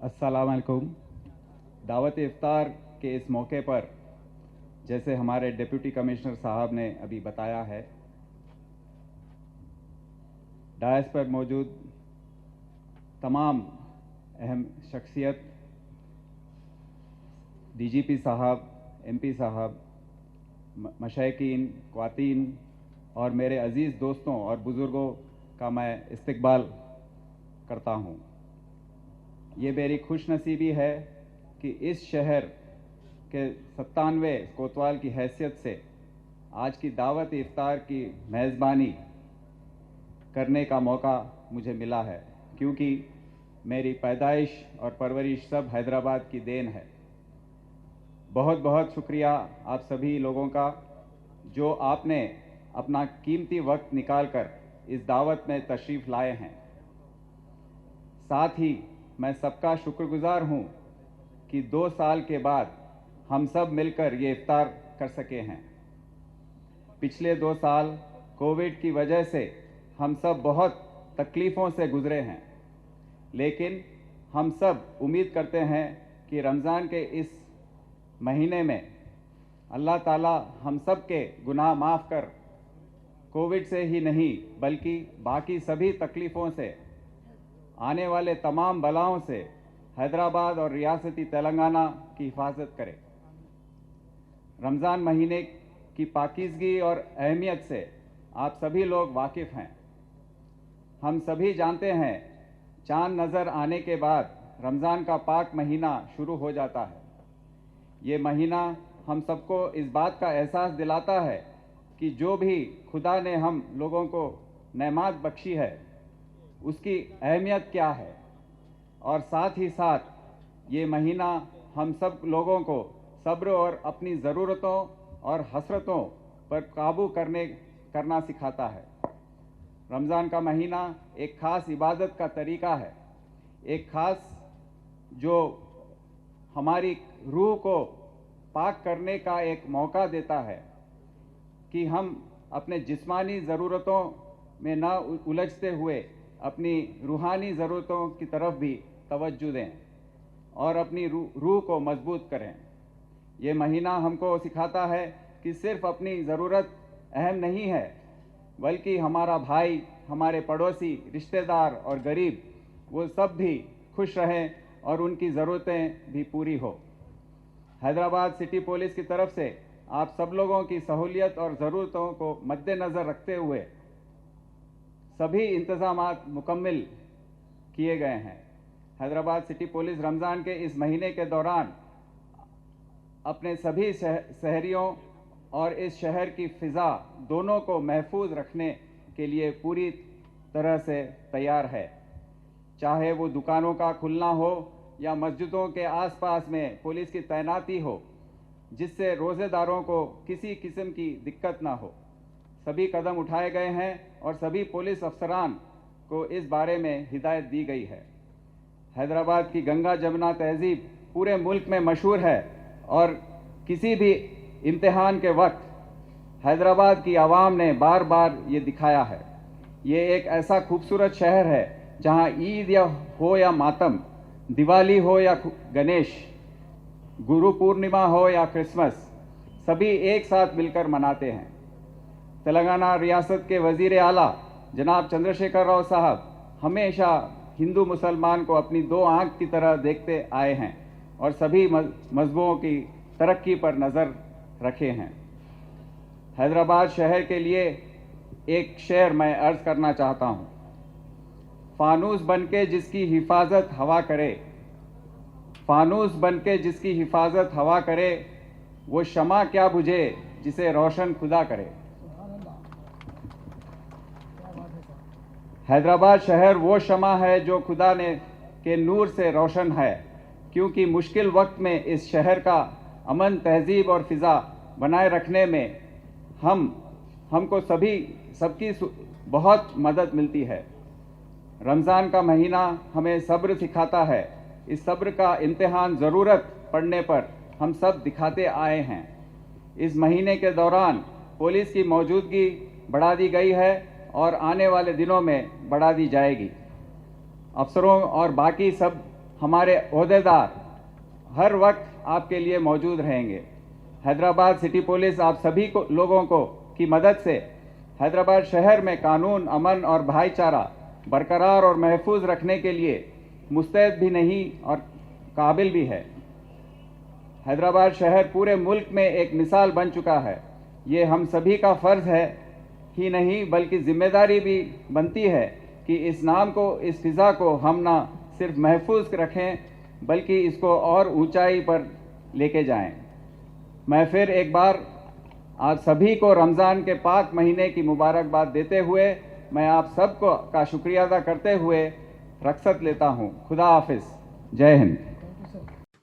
अस्सलाम वालेकुम। दावत इफ्तार के इस मौके पर जैसे हमारे डिप्टी कमिश्नर साहब ने अभी बताया है, डायस पर मौजूद तमाम अहम शख्सियत, डीजीपी साहब, एमपी साहब, मशाइकीन, ख्वातीन और मेरे अजीज़ दोस्तों और बुज़ुर्गों का मैं इस्तकबाल करता हूँ। ये मेरी खुशनसीबी है कि इस शहर के 97वें कोतवाल की हैसियत से आज की दावत इफ्तार की मेज़बानी करने का मौका मुझे मिला है, क्योंकि मेरी पैदाइश और परवरिश सब हैदराबाद की देन है। बहुत बहुत शुक्रिया आप सभी लोगों का, जो आपने अपना कीमती वक्त निकालकर इस दावत में तशरीफ़ लाए हैं। साथ ही मैं सबका शुक्रगुजार हूँ कि 2 साल के बाद हम सब मिलकर ये इफ्तार कर सके हैं। पिछले 2 साल कोविड की वजह से हम सब बहुत तकलीफ़ों से गुज़रे हैं, लेकिन हम सब उम्मीद करते हैं कि रमज़ान के इस महीने में अल्लाह ताला हम सब के गुनाह माफ़ कर कोविड से ही नहीं बल्कि बाकी सभी तकलीफ़ों से, आने वाले तमाम बलाओं से हैदराबाद और रियासती तेलंगाना की हिफाजत करे। रमज़ान महीने की पाकीज़गी और अहमियत से आप सभी लोग वाकिफ़ हैं। हम सभी जानते हैं, चाँद नज़र आने के बाद रमज़ान का पाक महीना शुरू हो जाता है। ये महीना हम सबको इस बात का एहसास दिलाता है कि जो भी खुदा ने हम लोगों को नेमत बख्शी है उसकी अहमियत क्या है, और साथ ही साथ ये महीना हम सब लोगों को सब्र और अपनी ज़रूरतों और हसरतों पर काबू करना सिखाता है। रमज़ान का महीना एक ख़ास इबादत का तरीक़ा है, एक ख़ास जो हमारी रूह को पाक करने का एक मौका देता है कि हम अपने जिस्मानी ज़रूरतों में न उलझते हुए अपनी रूहानी ज़रूरतों की तरफ भी तवज्जो दें और अपनी रूह को मजबूत करें। ये महीना हमको सिखाता है कि सिर्फ़ अपनी ज़रूरत अहम नहीं है, बल्कि हमारा भाई, हमारे पड़ोसी, रिश्तेदार और गरीब, वो सब भी खुश रहें और उनकी ज़रूरतें भी पूरी हो। हैदराबाद सिटी पुलिस की तरफ से आप सब लोगों की सहूलियत और ज़रूरतों को मद्देनज़र रखते हुए सभी इंतज़ामात मुकम्मल किए गए हैं। हैदराबाद सिटी पुलिस रमज़ान के इस महीने के दौरान अपने सभी शहरियों और इस शहर की फ़िज़ा दोनों को महफूज रखने के लिए पूरी तरह से तैयार है। चाहे वो दुकानों का खुलना हो या मस्जिदों के आसपास में पुलिस की तैनाती हो, जिससे रोज़ेदारों को किसी किस्म की दिक्कत ना हो। सभी कदम उठाए गए हैं और सभी पुलिस अफसरान को इस बारे में हिदायत दी गई है। हैदराबाद की गंगा जमुना तहजीब पूरे मुल्क में मशहूर है और किसी भी इम्तिहान के वक्त हैदराबाद की आवाम ने बार बार ये दिखाया है। ये एक ऐसा खूबसूरत शहर है जहाँ ईद हो या मातम, दिवाली हो या गणेश, गुरु पूर्णिमा हो या क्रिसमस, सभी एक साथ मिलकर मनाते हैं। तेलंगाना रियासत के वज़ीर आला जनाब चंद्रशेखर राव साहब हमेशा हिंदू मुसलमान को अपनी 2 आँख की तरह देखते आए हैं और सभी मज़हबों की तरक्की पर नज़र रखे हैं। हैदराबाद शहर के लिए एक शेर मैं अर्ज़ करना चाहता हूँ। फानूस बनके जिसकी हिफाजत हवा करे, फानूस बनके जिसकी हिफाजत हवा करे, वो शमा क्या बुझे जिसे रोशन खुदा करे। हैदराबाद शहर वो शमा है जो खुदा ने के नूर से रोशन है, क्योंकि मुश्किल वक्त में इस शहर का अमन, तहजीब और फ़िज़ा बनाए रखने में हमको सबकी बहुत मदद मिलती है। रमज़ान का महीना हमें सब्र सिखाता है। इस सब्र का इम्तिहान ज़रूरत पड़ने पर हम सब दिखाते आए हैं। इस महीने के दौरान पुलिस की मौजूदगी बढ़ा दी गई है और आने वाले दिनों में बढ़ा दी जाएगी। अफसरों और बाकी सब हमारे ओहदेदार हर वक्त आपके लिए मौजूद रहेंगे। हैदराबाद सिटी पुलिस आप सभी लोगों को की मदद से हैदराबाद शहर में कानून, अमन और भाईचारा बरकरार और महफूज रखने के लिए मुस्तैद भी नहीं और काबिल भी है। हैदराबाद शहर पूरे मुल्क में एक मिसाल बन चुका है। ये हम सभी का फ़र्ज़ है ही नहीं बल्कि ज़िम्मेदारी भी बनती है कि इस नाम को, इस फ़िज़ा को हम ना सिर्फ महफूज रखें बल्कि इसको और ऊंचाई पर लेके जाएं। मैं फिर एक बार आप सभी को रमज़ान के पाक महीने की मुबारकबाद देते हुए मैं आप सबको का शुक्रिया अदा करते हुए रख्सत लेता हूँ। खुदा हाफिज़, जय हिंद।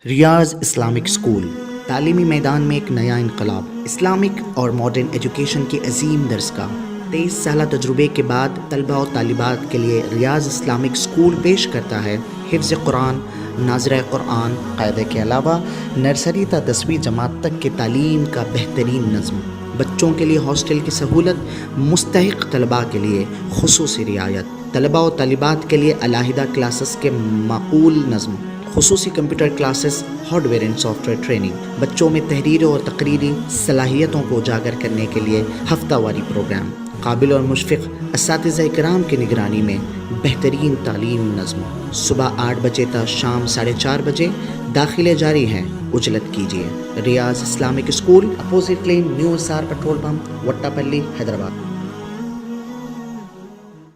रियाज इस्लामिक स्कूल तालीमी मैदान में एक नया इनकलाब। इस्लामिक और मॉडर्न एजुकेशन की अजीम दरसगाह 23 साल तजुर्बे के बाद तलबा और तालिबात के लिए रियाज इस्लामिक स्कूल पेश करता है हिफ्ज़ कुरान, नाज़िरा कुरान क़ायदे के अलावा नर्सरी ta 10वीं जमात तक की तालीम का बेहतरीन नज़्म। बच्चों के लिए हॉस्टल की सहूलत, मुस्तहिक़ तलबा के लिए खुसूसी रियायत, तलबा और तालिबात के लिए अलहदा क्लासेस के माकूल नज़्म, खुसूसी computer classes, hardware and software training, बच्चों में तहरीरी और तकरीरी सलाहियतों को उजागर करने के लिए हफ्तावारी प्रोग्राम, काबिल और मुशफ़िक़ असातिज़ा इकराम की निगरानी में बेहतरीन तालीम नज़्म। सुबह 8 बजे तक शाम 4:30 बजे दाखिले जारी हैं, उजलत कीजिए। Riyaz Islamic school, opposite lane, new SR petrol pump, Vattepally, Hyderabad.